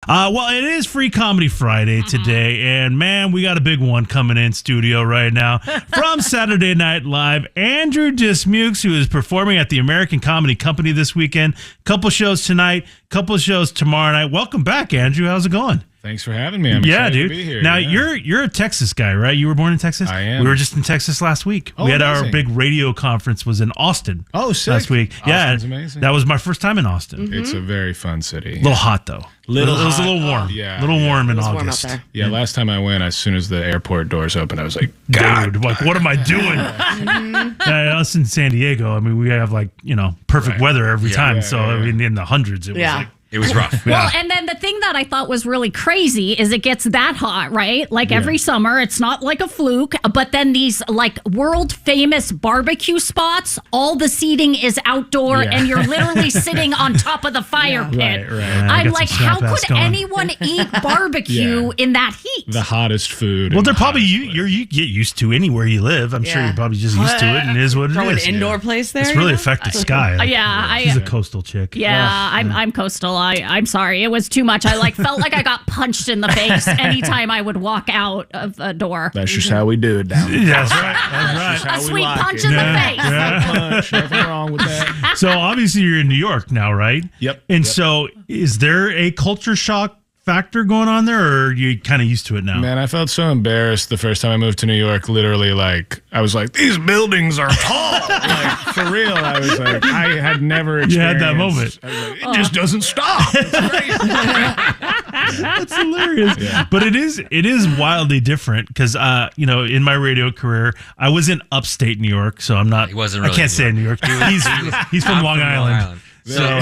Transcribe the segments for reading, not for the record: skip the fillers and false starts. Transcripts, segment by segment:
Well, it is Free Comedy Friday today, and man, we got a big one coming in studio right now from Saturday Night Live. Andrew Dismukes, who is performing at the American Comedy Company this weekend. Couple shows tonight, couple shows tomorrow night. Welcome back, Andrew. How's it going? Thanks for having me. I'm excited to be here. Now, you're a Texas guy, right? You were born in Texas? I am. We were just in Texas last week. Oh, we had amazing. our big radio conference was in Austin. Oh, sick. Last week. Austin's amazing. That was my first time in Austin. It's a very fun city. A little hot, though. It was a little warm. Yeah. A little warm in It was August. warm out there. Yeah, last time I went, as soon as the airport doors opened, I was like, Dude, like, what am I doing? Us in San Diego, I mean, we have perfect weather every time. So I mean, in the hundreds, it was like. It was rough. Well, and then the thing that I thought was really crazy is it gets that hot, right? Like every summer, it's not like a fluke, but then these like world famous barbecue spots, all the seating is outdoor and you're literally sitting on top of the fire pit. Right. I'm like, how could anyone eat barbecue in that heat? the hottest food. Well, they're probably you get used to anywhere you live. I'm sure you're probably just used to it, and it is what it Throw is. an indoor place there. It's really affected Sky. She's a coastal chick. I'm coastal. I'm sorry. It was too much. I felt like I got punched in the face anytime I would walk out of a door. That's just how we do it down there. That's right. That's right. A sweet punch in the face. Punch, nothing wrong with that. So obviously you're in New York now, right? Yep. And so is there a culture shock factor going on there, or are you kind of used to it now? Man, I felt so embarrassed the first time I moved to New York. Literally, I was like, these buildings are tall. For real, I was like, I had never experienced. You had that moment. I was like, it just doesn't stop. It's crazy. That's hilarious. But it is wildly different because in my radio career I was in upstate New York, so I'm not. He wasn't really I can't say New York. He's from Long Island. So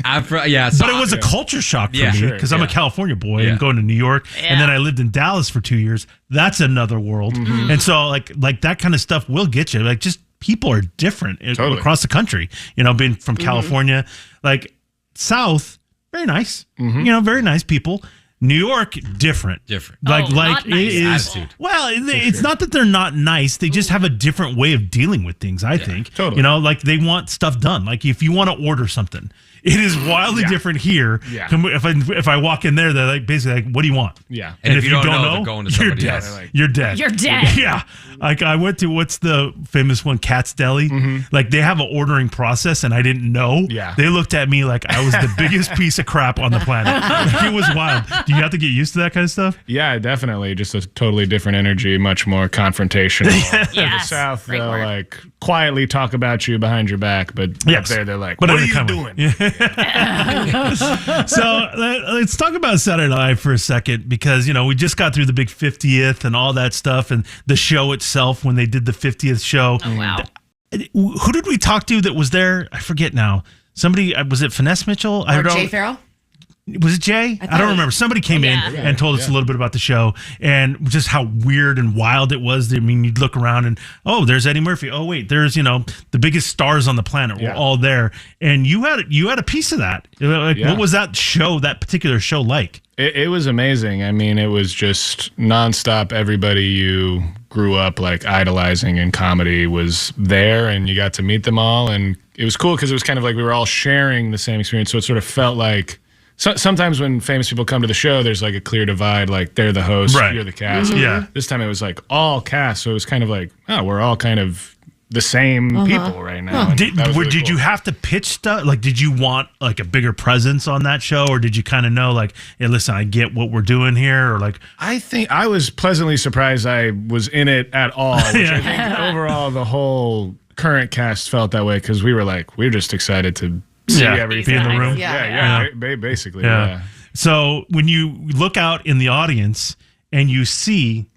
but it was a culture shock for me because I'm a California boy and going to New York, and then I lived in Dallas for 2 years. That's another world, and so like that kind of stuff will get you. Like, just people are different across the country. Being from California, like South, very nice. Very nice people. New York, different. Like not it nice. is. Well, it's not that they're not nice. They just have a different way of dealing with things, I think. Totally. Like they want stuff done. Like if you want to order something, it is wildly different here. Yeah. If I walk in there, they're like basically like, "What do you want?" Yeah. And if you don't know, they're going to you're somebody dead. else. You're dead. You're dead. Yeah. Like I went to what's the famous one, Cat's Deli. Like they have an ordering process, and I didn't know. Yeah. They looked at me like I was the biggest piece of crap on the planet. Like, it was wild. Do you have to get used to that kind of stuff? Yeah, definitely. Just a totally different energy, much more confrontational. Yes. The South, Great they'll word. quietly talk about you behind your back, but up there they're like, what are you doing? So let's talk about Saturday Night Live for a second, because we just got through the big 50th and all that stuff, and the show itself when they did the 50th show. Oh, wow. Who did we talk to that was there? I forget now. Somebody, was it Finesse Mitchell? Or Jay Farrell? Was it Jay? I don't remember. Somebody came in and told us a little bit about the show and just how weird and wild it was. I mean, you'd look around and, oh, there's Eddie Murphy. Oh, wait, there's, the biggest stars on the planet were all there. And you had a piece of that. What was that particular show like? It was amazing. I mean, it was just nonstop. Everybody you grew up idolizing in comedy was there, and you got to meet them all. And it was cool because it was kind of like we were all sharing the same experience. So it sort of felt like, sometimes when famous people come to the show, there's a clear divide, they're the host, you're the cast. Yeah. This time it was all cast, so it was kind of like, oh, we're all kind of the same people right now. Did you have to pitch stuff? Did you want a bigger presence on that show, or did you kind of know hey, listen, I get what we're doing here, or I think I was pleasantly surprised I was in it at all, which I think overall the whole current cast felt that way, because we we're just excited to see everything. Be in the room. Basically. So when you look out in the audience and you see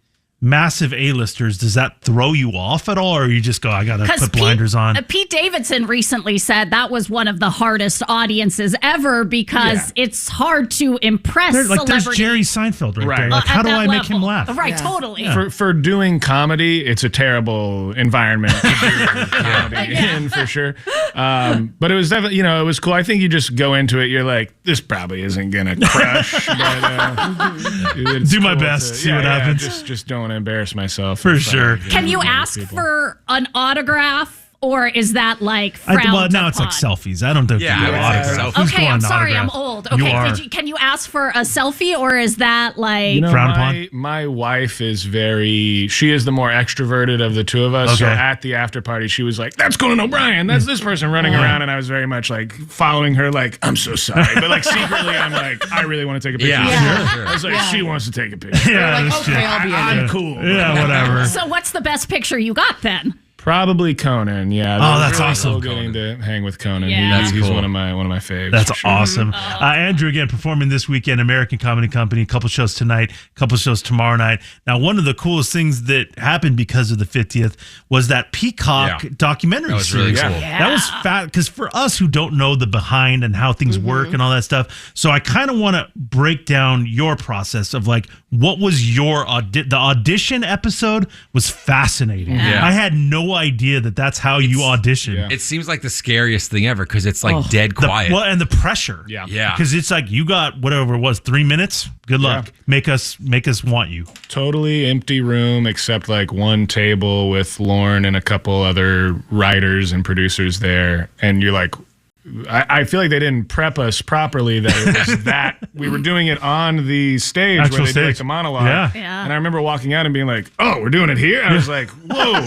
massive A-listers, does that throw you off at all, or you just go, I gotta put blinders on? Pete Davidson recently said that was one of the hardest audiences ever, because it's hard to impress celebrities. There's Jerry Seinfeld right there. How do I make him laugh? Right, totally. For doing comedy, it's a terrible environment to do comedy in, for sure. But it was definitely, it was cool. I think you just go into it, you're like, this probably isn't gonna crush, but do my best, see what happens. Just don't embarrass myself for sure. Can you ask for an autograph or is that like frowned well, now it's like selfies. I don't think. Okay, I'm sorry, I'm old. Okay, can you ask for a selfie, or is that like frowned upon? My wife is she is the more extroverted of the two of us. Okay. So at the after party, she was like, "That's Conan O'Brien. That's this person running around," and I was very much like following her, like, "I'm so sorry," but like secretly, I'm like, "I really want to take a picture." Sure. I was like, "She wants to take a picture." Like, okay, I'll be I'm cool. Yeah, whatever. So what's the best picture you got then? Probably Conan, yeah. Oh, that's really awesome. Cool getting to hang with Conan. Yeah. He's cool. one of my faves. That's awesome. Andrew, again, performing this weekend, American Comedy Company, a couple shows tonight, a couple shows tomorrow night. Now, one of the coolest things that happened because of the 50th was that Peacock documentary that was series. Really cool. That was fat, because for us who don't know the behind and how things work and all that stuff, so I kind of want to break down your process of like, what was the audition episode was fascinating. Yeah. I had no idea that's how you audition. It seems like the scariest thing ever because it's like dead quiet. And the pressure. Yeah. Because it's like you got whatever it was, 3 minutes. Good luck. Make us want you. Totally empty room except like one table with Lauren and a couple other writers and producers there, and you're like, I feel like they didn't prep us properly that it was that we were doing it on the stage where they did like the monologue. Yeah. And I remember walking out and being like, "Oh, we're doing it here?" I was like, "Whoa."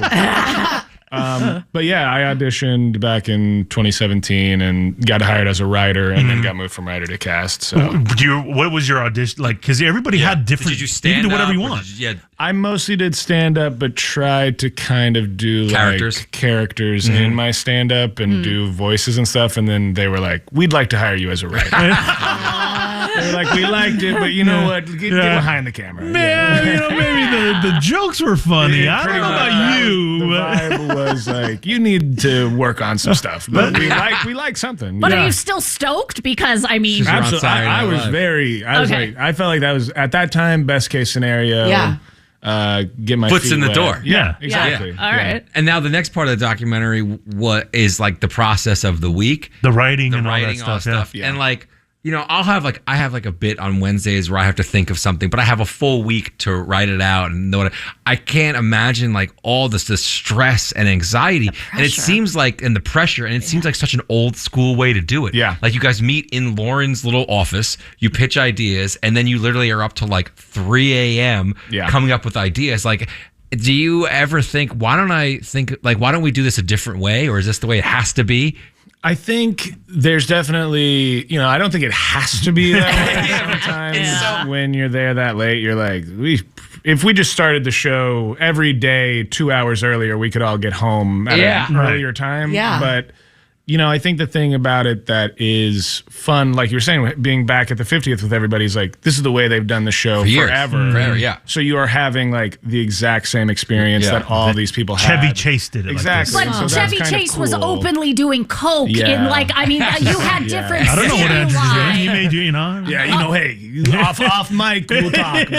But yeah, I auditioned back in 2017 and got hired as a writer, and then got moved from writer to cast. So, what was your audition like? Because everybody had different. Did you stand you can do whatever up, you want. I mostly did stand up, but tried to kind of do characters in my stand up and do voices and stuff. And then they were like, "We'd like to hire you as a writer." They were like, "We liked it, but you know what? Get behind the camera." Man, maybe the jokes were funny. I don't know about you. The vibe was like, you need to work on some stuff, but we like something. But are you still stoked? Because I mean, absolutely. I was like, I felt like that was at that time best case scenario. Yeah. Get my Foots feet in the wet. door. Yeah, exactly. All right. And now the next part of the documentary, what is like the process of the week, the writing and all that stuff. And like, you know, I have like a bit on Wednesdays where I have to think of something, but I have a full week to write it out and know what I can't imagine like all this stress and anxiety, and it seems like the pressure, and it seems like such an old school way to do it. Yeah, like you guys meet in Lauren's little office, you pitch ideas, and then you literally are up to like 3 a.m. coming up with ideas. Like, do you ever think, why don't we do this a different way, or is this the way it has to be? I think there's definitely, I don't think it has to be that way. Sometimes when you're there that late, you're like, if we just started the show every day 2 hours earlier, we could all get home at an earlier time. Yeah. But, I think the thing about it that is fun, like you were saying, being back at the 50th with everybody is like, this is the way they've done the show forever. Yeah. So you are having like the exact same experience that all these people had. Chevy Chase did it. Exactly. But so Chevy Chase was openly doing coke in like, I mean, you had different. I don't know what Andrew's doing. He may do, Yeah, hey, off mic, we'll talk. No.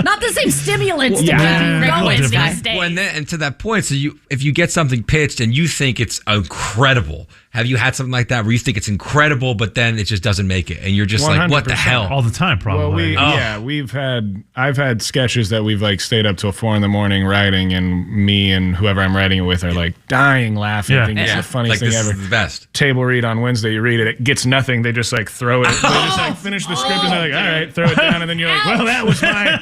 Not the same stimulants to keep you going these days. Well, and to that point, so if you get something pitched and you think it's incredible, have you had something like that where you think it's incredible, but then it just doesn't make it, and you're just 100%. Like, what the hell? All the time, probably. Well, I've had sketches that we've like stayed up till 4 a.m. writing, and me and whoever I'm writing it with are like dying laughing. Thinking it's the funniest thing ever. This is the best. Table read on Wednesday, you read it, it gets nothing. They just like throw it. They just like finish the script and they're like, all right, throw it down, and then you're like, well, that was mine.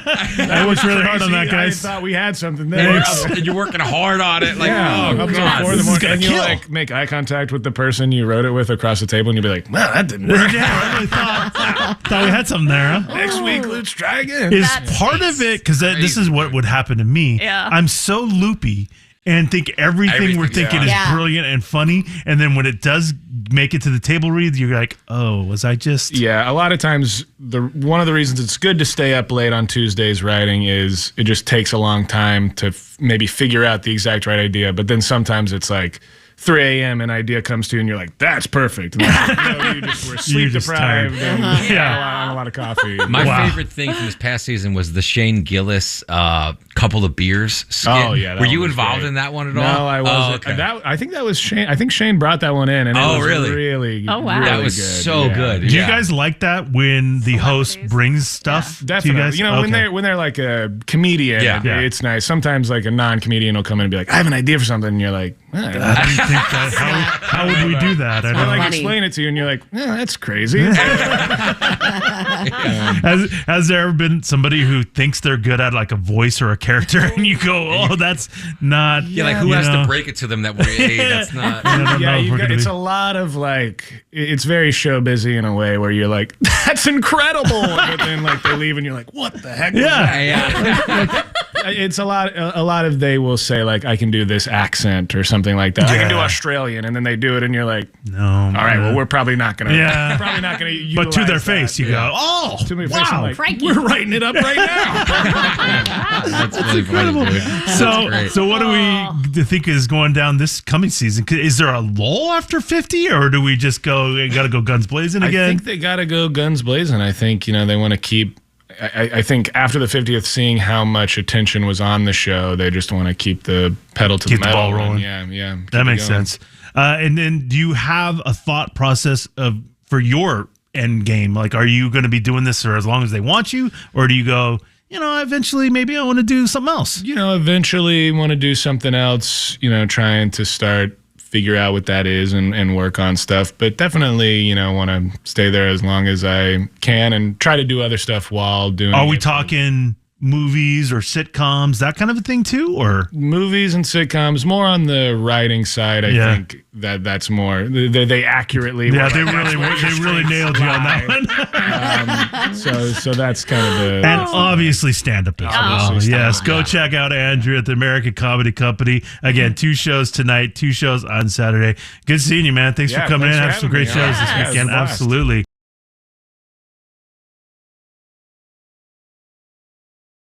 I worked really hard on that, guys. I thought we had something there. And you're working hard on it. Like, up till 4 a.m. And you like make eye contact with the person you wrote it with across the table, and you'd be like, well, that didn't work. I really thought we had something there. Huh? Next week, let's try again. Is part of it, because this is what would happen to me. Yeah. I'm so loopy and think everything we're thinking is brilliant and funny, and then when it does make it to the table read, you're like, oh, was I just... Yeah, a lot of times, one of the reasons it's good to stay up late on Tuesdays writing is it just takes a long time to maybe figure out the exact right idea, but then sometimes it's like, 3 a.m. an idea comes to you and you're like, that's perfect. And you just were sleep deprived and on a lot of coffee. My favorite thing from this past season was the Shane Gillis couple of beers skit. Oh, yeah. Were you involved in that one at all? No, I wasn't. Oh, okay. I think that was Shane. I think Shane brought that one in. And it was really wow. really that was good. so good. Do you guys like that when the host brings stuff to Definitely. you guys? You know, when they're like a comedian, it's nice. Sometimes like a non-comedian will come in and be like, I have an idea for something. And you're like, I didn't think that. How would we do that? I don't explain it to you and you're like, that's crazy. Has there ever been somebody who thinks they're good at like a voice or a character and you go, oh, that's not. Yeah, like who has to break it to them that hey, that's not. It's a lot of like, it's very show busy in a way where you're like, that's incredible. But then like they leave and you're like, what the heck? Yeah. It's a lot of they will say like, I can do this accent or something like that. I can do Australian, and then they do it and you're like, no. All right, well, we're probably not gonna but to their face you go, oh, to my face, wow, I'm like, we're writing it up right now. That's really incredible. So what do we think is going down this coming season? Is there a lull after 50, or do we just got to go guns blazing again? I think they got to go guns blazing. I think they want to keep. I think after the 50th, seeing how much attention was on the show, they just want to keep the pedal to the metal. Ball rolling. Yeah. That makes sense. And then do you have a thought process for your end game? Like, are you going to be doing this for as long as they want you? Or do you go, eventually maybe I want to do something else? Eventually want to do something else, trying to figure out what that is and work on stuff, but definitely want to stay there as long as I can and try to do other stuff while doing. Are we talking movies or sitcoms, that kind of a thing too, or movies and sitcoms? More on the writing side, I think that's more they accurately. Yeah, they really nailed you on that one. So that's kind of the and obviously stand up as well. Yes, go check out Andrew at the American Comedy Company. Again, 2 shows tonight, 2 shows on Saturday. Good seeing you, man. Thanks for coming in. Have some great shows this weekend. Absolutely.